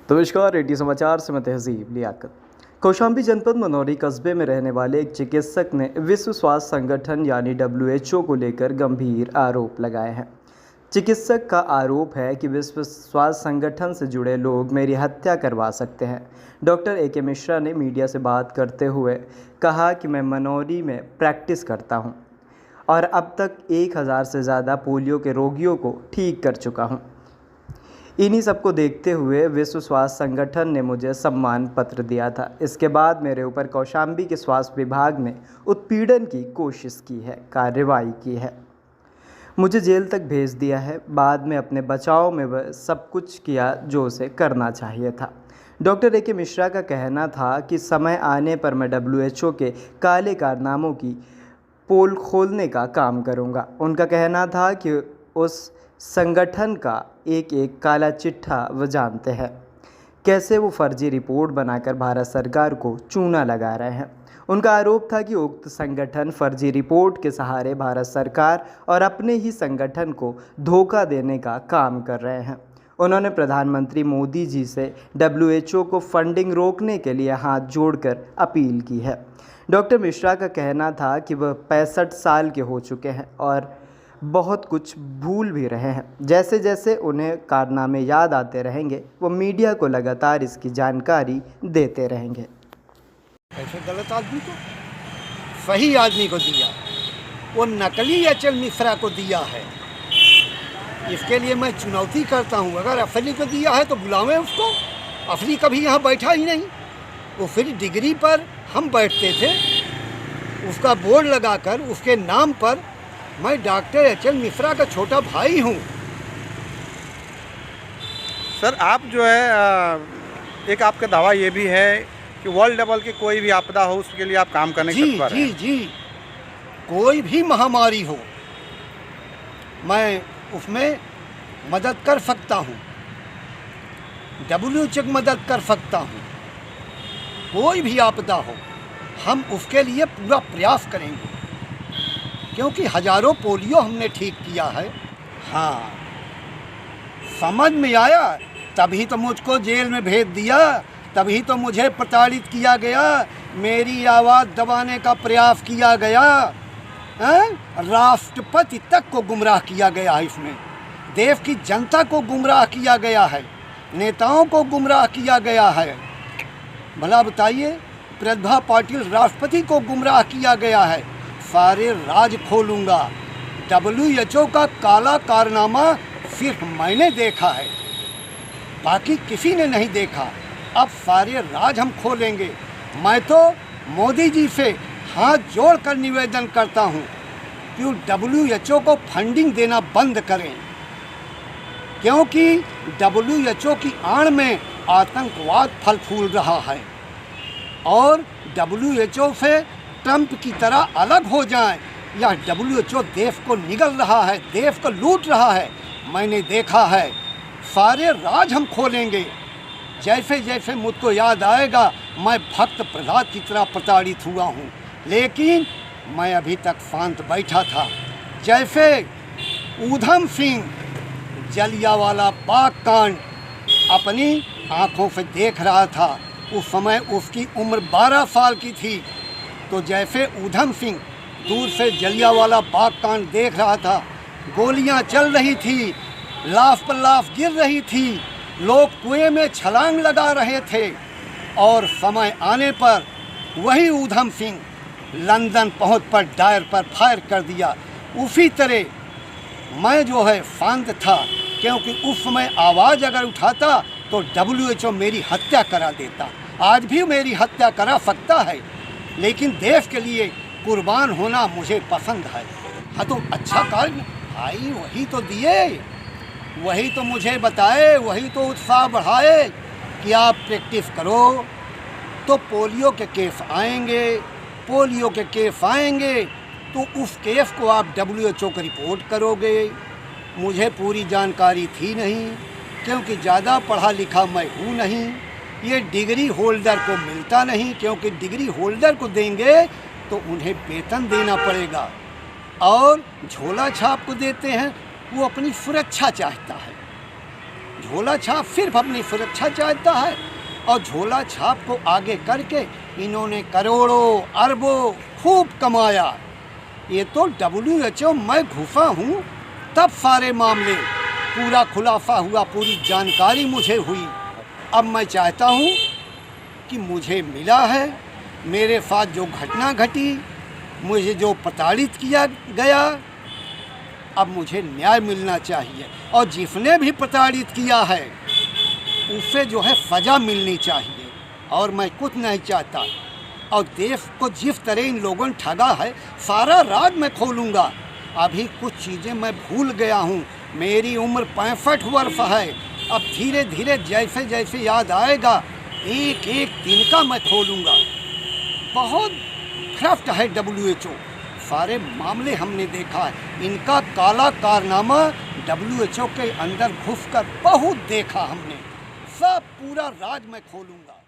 नमस्कार, रेडियो समाचार से मैं तहजीब लियाकत। कौशाम्बी जनपद मनौरी कस्बे में रहने वाले एक चिकित्सक ने विश्व स्वास्थ्य संगठन यानी WHO को लेकर गंभीर आरोप लगाए हैं। चिकित्सक का आरोप है कि विश्व स्वास्थ्य संगठन से जुड़े लोग मेरी हत्या करवा सकते हैं। डॉक्टर AK मिश्रा ने मीडिया से बात करते हुए कहा कि मैं मनौरी में प्रैक्टिस करता हूं और अब तक 1000 से ज़्यादा पोलियो के रोगियों को ठीक कर चुका हूं। इन्हीं सबको देखते हुए विश्व स्वास्थ्य संगठन ने मुझे सम्मान पत्र दिया था। इसके बाद मेरे ऊपर कौशाम्बी के स्वास्थ्य विभाग ने उत्पीड़न की कोशिश की है, कार्रवाई की है, मुझे जेल तक भेज दिया है। बाद में अपने बचाव में वह सब कुछ किया जो उसे करना चाहिए था। डॉक्टर AK मिश्रा का कहना था कि समय आने पर मैं WHO के काले कारनामों की पोल खोलने का काम करूंगा। उनका कहना था कि उस संगठन का एक एक काला चिट्ठा वो जानते हैं, कैसे वो फर्जी रिपोर्ट बनाकर भारत सरकार को चूना लगा रहे हैं। उनका आरोप था कि उक्त संगठन फर्जी रिपोर्ट के सहारे भारत सरकार और अपने ही संगठन को धोखा देने का काम कर रहे हैं। उन्होंने प्रधानमंत्री मोदी जी से WHO को फंडिंग रोकने के लिए हाथ जोड़कर अपील की है। डॉक्टर मिश्रा का कहना था कि वह 65 साल के हो चुके हैं और बहुत कुछ भूल भी रहे हैं। जैसे जैसे उन्हें कारनामे याद आते रहेंगे वो मीडिया को लगातार इसकी जानकारी देते रहेंगे। ऐसे गलत आदमी को सही आदमी को दिया, वो नकली अचल मिश्रा को दिया है। इसके लिए मैं चुनौती करता हूँ, अगर असली को दिया है तो बुलावें उसको। असली कभी यहाँ बैठा ही नहीं। वो फिर डिग्री पर हम बैठते थे, उसका बोर्ड लगाकर उसके नाम पर मैं डॉक्टर अचल मिश्रा का छोटा भाई हूँ। सर, आप जो है एक आपका दावा ये भी है कि वर्ल्ड लेवल की कोई भी आपदा हो उसके लिए आप काम करने के तत्पर हैं। जी, कोई भी महामारी हो मैं उसमें मदद कर सकता हूँ। WHO की मदद कर सकता हूँ। कोई भी आपदा हो हम उसके लिए पूरा प्रयास करेंगे, क्योंकि हजारों पोलियो हमने ठीक किया है। हाँ, समझ में आया, तभी तो मुझको जेल में भेज दिया, तभी तो मुझे प्रताड़ित किया गया, मेरी आवाज़ दबाने का प्रयास किया गया। राष्ट्रपति तक को गुमराह किया गया है, इसमें देश की जनता को गुमराह किया गया है, नेताओं को गुमराह किया गया है। भला बताइए, प्रतिभा पाटिल राष्ट्रपति को गुमराह किया गया है। सारे राज खोलूंगा। WHO का काला कारनामा सिर्फ मैंने देखा है, बाकी किसी ने नहीं देखा। अब सारे राज हम खोलेंगे। मैं तो मोदी जी से हाथ जोड़कर निवेदन करता हूं कि WHO को फंडिंग देना बंद करें, क्योंकि WHO की आड़ में आतंकवाद फल फूल रहा है और WHO से ट्रंप की तरह अलग हो जाएं। या WHO देश को निगल रहा है, देश को लूट रहा है। मैंने देखा है, सारे राज हम खोलेंगे। जैसे जैसे मुझको याद आएगा, मैं भक्त प्रहलाद की तरह प्रताड़ित हुआ हूँ, लेकिन मैं अभी तक शांत बैठा था। जैसे ऊधम सिंह जलियांवाला बाग कांड अपनी आँखों से देख रहा था, उस समय उसकी उम्र 12 साल की थी। तो जैसे ऊधम सिंह दूर से जलियांवाला बाग कांड देख रहा था, गोलियां चल रही थी, लाश पर लाश गिर रही थी, लोग कुएं में छलांग लगा रहे थे, और समय आने पर वही ऊधम सिंह लंदन पहुंच पर डायर पर फायर कर दिया। उसी तरह मैं जो है शांत था, क्योंकि उस समय आवाज़ अगर उठाता तो WHO मेरी हत्या करा देता। आज भी मेरी हत्या करा सकता है, लेकिन देश के लिए कुर्बान होना मुझे पसंद है। हाँ, तो अच्छा कार्य भाई वही तो दिए, वही तो मुझे बताए, वही तो उत्साह बढ़ाए कि आप प्रैक्टिस करो तो पोलियो के केस आएंगे, पोलियो के केस आएंगे तो उस केस को आप WHO को रिपोर्ट करोगे। मुझे पूरी जानकारी थी नहीं, क्योंकि ज़्यादा पढ़ा लिखा मैं हूँ नहीं। ये डिग्री होल्डर को मिलता नहीं, क्योंकि डिग्री होल्डर को देंगे तो उन्हें वेतन देना पड़ेगा, और झोला छाप को देते हैं वो अपनी सुरक्षा चाहता है। झोला छाप सिर्फ अपनी सुरक्षा चाहता है और झोला छाप को आगे करके इन्होंने करोड़ों अरबों खूब कमाया। ये तो WHO मैं घुसा हूँ तब सारे मामले पूरा खुलासा हुआ, पूरी जानकारी मुझे हुई। अब मैं चाहता हूँ कि मुझे मिला है, मेरे साथ जो घटना घटी, मुझे जो प्रताड़ित किया गया, अब मुझे न्याय मिलना चाहिए और जिसने भी प्रताड़ित किया है उसे जो है सज़ा मिलनी चाहिए और मैं कुछ नहीं चाहता। और देश को जिस तरह इन लोगों ने ठगा है सारा राज मैं खोलूँगा। अभी कुछ चीज़ें मैं भूल गया हूँ, मेरी उम्र 65 वर्ष है। अब धीरे धीरे जैसे जैसे याद आएगा एक एक दिन का मैं खोलूँगा। बहुत भ्रष्ट है WHO, सारे मामले हमने देखा है, इनका काला कारनामा WHO के अंदर घुसकर बहुत देखा हमने। सब पूरा राज मैं खोलूँगा।